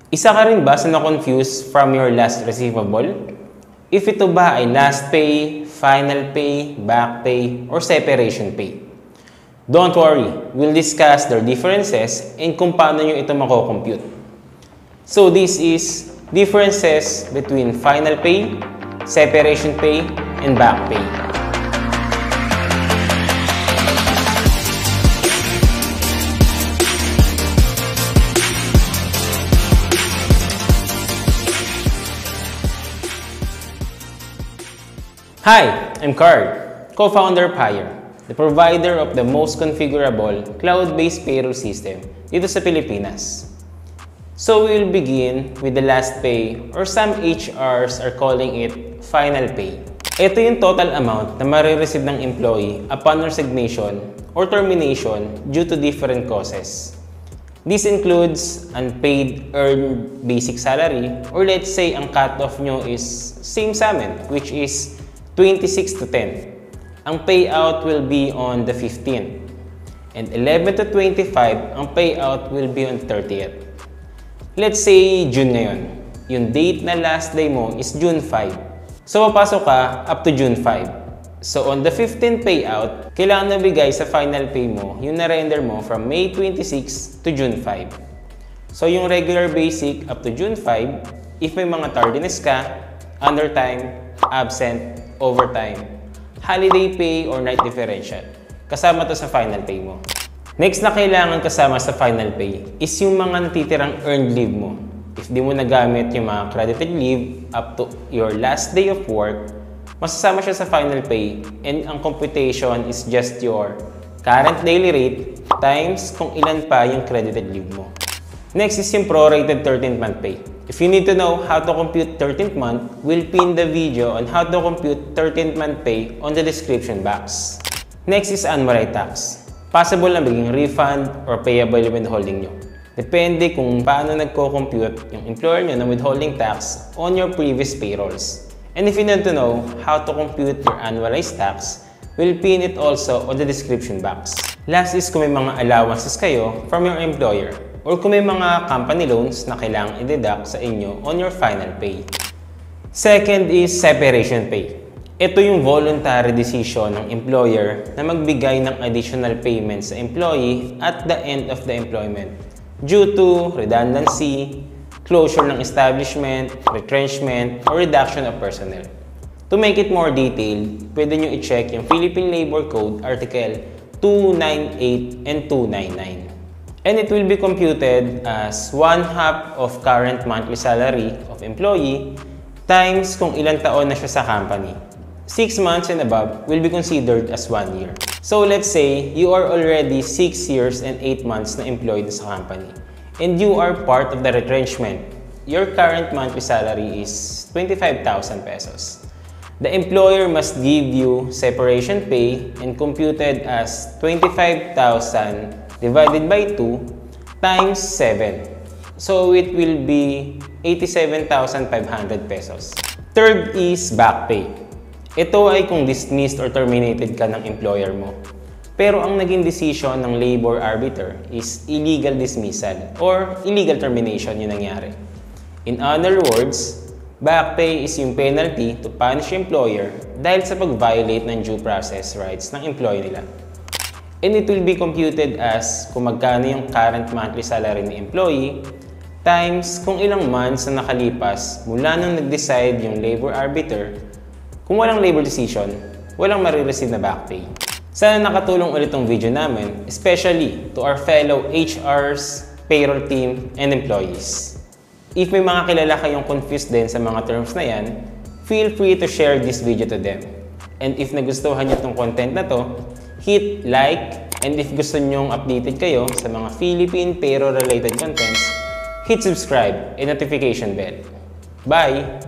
Isa ka rin ba sa na-confuse from your last receivable? If ito ba ay last pay, final pay, back pay, or separation pay? Don't worry, we'll discuss their differences and kung paano nyo ito mako-compute. So this is differences between final pay, separation pay, and back pay. Hi, I'm Card, co-founder of Hire, the provider of the most configurable cloud-based payroll system dito sa Pilipinas. So we will begin with the last pay, or some HRs are calling it final pay. Ito yung total amount na marireceive ng employee upon resignation or termination due to different causes. This includes unpaid earned basic salary, or let's say ang cut-off nyo is same sa amin, which is 26 to 10. Ang payout will be on the 15th. And 11 to 25, ang payout will be on 30th. Let's say June ngayon. Yung date na last day mo is June 5. So papasok ka up to June 5. So on the 15th payout, kailangan nabigay sa final pay mo yung na-render mo from May 26 to June 5. So yung regular basic up to June 5, if may mga tardiness ka, undertime, absent, overtime, holiday pay, or night differential, kasama to sa final pay mo. Next na kailangan kasama sa final pay is yung mga natitirang earned leave mo. If di mo nagamit yung mga credited leave up to your last day of work, masasama siya sa final pay, and ang computation is just your current daily rate times kung ilan pa yung credited leave mo. Next is yung prorated 13th month pay. If you need to know how to compute 13th month, we'll pin the video on how to compute 13th month pay on the description box. Next is annualized tax. Possible na maging refund or payable yung withholding nyo. Depende kung paano nagko-compute yung employer nyo ng withholding tax on your previous payrolls. And if you need to know how to compute your annualized tax, we'll pin it also on the description box. Last is kung may mga allowances kayo from your employer, or kung may mga company loans na kailangang i-deduct sa inyo on your final pay. Second is separation pay. Ito yung voluntary decision ng employer na magbigay ng additional payments sa employee at the end of the employment due to redundancy, closure ng establishment, retrenchment, or reduction of personnel. To make it more detailed, pwede nyo i-check yung Philippine Labor Code Article 298 and 299. And it will be computed as 1/2 of current monthly salary of employee times kung ilang taon na siya sa company. 6 months and above will be considered as 1 year. So let's say you are already 6 years and 8 months na employed sa company, and you are part of the retrenchment. Your current monthly salary is 25,000 pesos. The employer must give you separation pay and computed as 25,000 divided by 2 times 7. So it will be 87,500 pesos. Third is back pay. Ito ay kung dismissed or terminated ka ng employer mo. Pero ang naging decision ng labor arbiter is illegal dismissal or illegal termination yung nangyari. In other words, back pay is yung penalty to punish employer dahil sa pag-violate ng due process rights ng employee nila. And it will be computed as kung magkano yung current monthly salary ng employee times kung ilang months na nakalipas mula nung nag-decide yung labor arbiter. Kung walang labor decision, walang marireceive na back pay. Sana nakatulong ulit tong video namin, especially to our fellow HRs, payroll team, and employees. If may mga kilala kayong confused din sa mga terms na yan, feel free to share this video to them. And if nagustuhan nyo tong content na to, hit like, and if gusto nyong updated kayo sa mga Philippine payroll related contents, hit subscribe and notification bell. Bye!